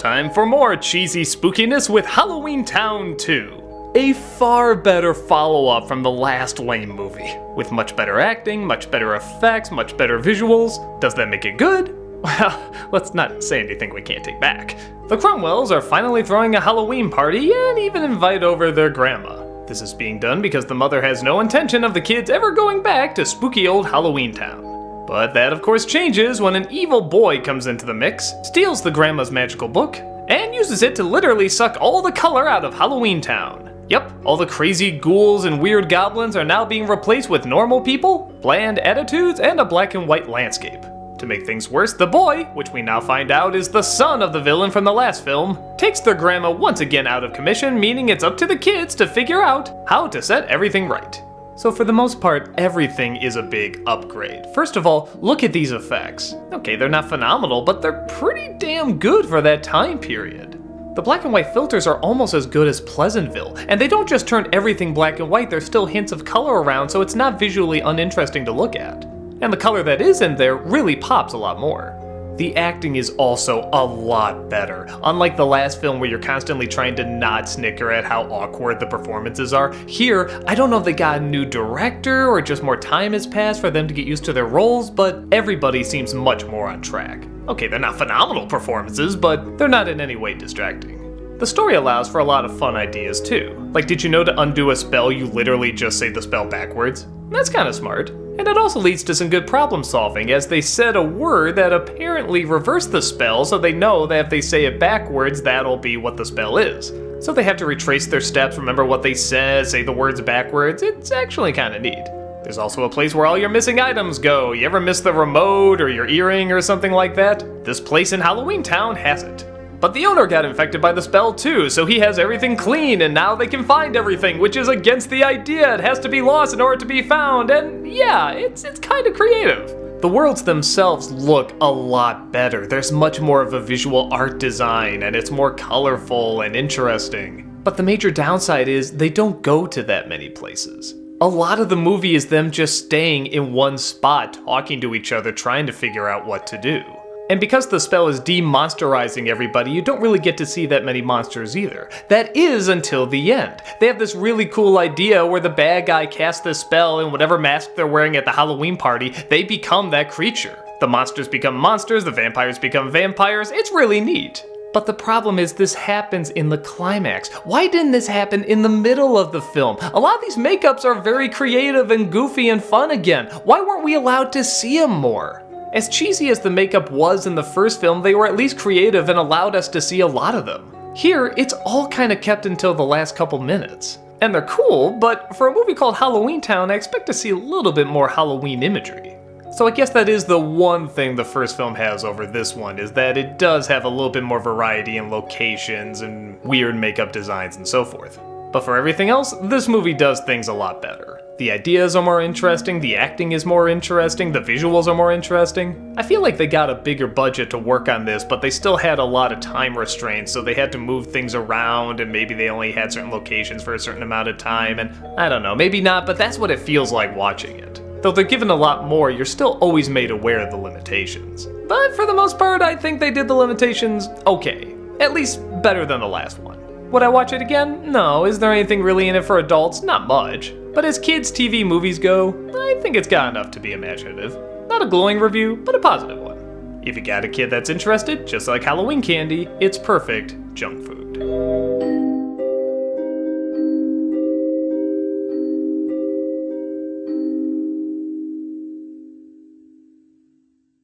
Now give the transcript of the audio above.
time for more cheesy spookiness with Halloweentown 2. A far better follow-up from the last lame movie. With much better acting, much better effects, much better visuals. Does that make it good? Well, let's not say anything we can't take back. The Cromwells are finally throwing a Halloween party and even invite over their grandma. This is being done because the mother has no intention of the kids ever going back to spooky old Halloweentown. But that of course changes when an evil boy comes into the mix, steals the grandma's magical book, and uses it to literally suck all the color out of Halloweentown. Yep, all the crazy ghouls and weird goblins are now being replaced with normal people, bland attitudes, and a black and white landscape. To make things worse, the boy, which we now find out is the son of the villain from the last film, takes their grandma once again out of commission, meaning it's up to the kids to figure out how to set everything right. So for the most part, everything is a big upgrade. First of all, look at these effects. Okay, they're not phenomenal, but they're pretty damn good for that time period. The black and white filters are almost as good as Pleasantville, and they don't just turn everything black and white, there's still hints of color around, so it's not visually uninteresting to look at. And the color that is in there really pops a lot more. The acting is also a lot better. Unlike the last film where you're constantly trying to not snicker at how awkward the performances are, here, I don't know if they got a new director or just more time has passed for them to get used to their roles, but everybody seems much more on track. Okay, they're not phenomenal performances, but they're not in any way distracting. The story allows for a lot of fun ideas too. Like, did you know to undo a spell, you literally just say the spell backwards? That's kinda smart. And it also leads to some good problem solving, as they said a word that apparently reversed the spell, so they know that if they say it backwards, that'll be what the spell is. So they have to retrace their steps, remember what they said, say the words backwards. It's actually kinda neat. There's also a place where all your missing items go. You ever miss the remote or your earring or something like that? This place in Halloweentown has it. But the owner got infected by the spell too, so he has everything clean, and now they can find everything, which is against the idea. It has to be lost in order to be found, and yeah, it's kind of creative. The worlds themselves look a lot better. There's much more of a visual art design, and it's more colorful and interesting. But the major downside is they don't go to that many places. A lot of the movie is them just staying in one spot, talking to each other, trying to figure out what to do. And because the spell is demonsterizing everybody, you don't really get to see that many monsters either. That is until the end. They have this really cool idea where the bad guy casts this spell and whatever mask they're wearing at the Halloween party, they become that creature. The monsters become monsters, the vampires become vampires, it's really neat. But the problem is this happens in the climax. Why didn't this happen in the middle of the film? A lot of these makeups are very creative and goofy and fun again. Why weren't we allowed to see them more? As cheesy as the makeup was in the first film, they were at least creative and allowed us to see a lot of them. Here, it's all kind of kept until the last couple minutes. And they're cool, but for a movie called Halloweentown, I expect to see a little bit more Halloween imagery. So I guess that is the one thing the first film has over this one, is that it does have a little bit more variety in locations and weird makeup designs and so forth. But for everything else, this movie does things a lot better. The ideas are more interesting, the acting is more interesting, the visuals are more interesting. I feel like they got a bigger budget to work on this, but they still had a lot of time restraints, so they had to move things around, and maybe they only had certain locations for a certain amount of time, and I don't know, maybe not, but that's what it feels like watching it. Though they're given a lot more, you're still always made aware of the limitations. But for the most part, I think they did the limitations okay. At least better than the last one. Would I watch it again? No. Is there anything really in it for adults? Not much. But as kids' TV movies go, I think it's got enough to be imaginative. Not a glowing review, but a positive one. If you got a kid that's interested, just like Halloween candy, it's perfect junk food.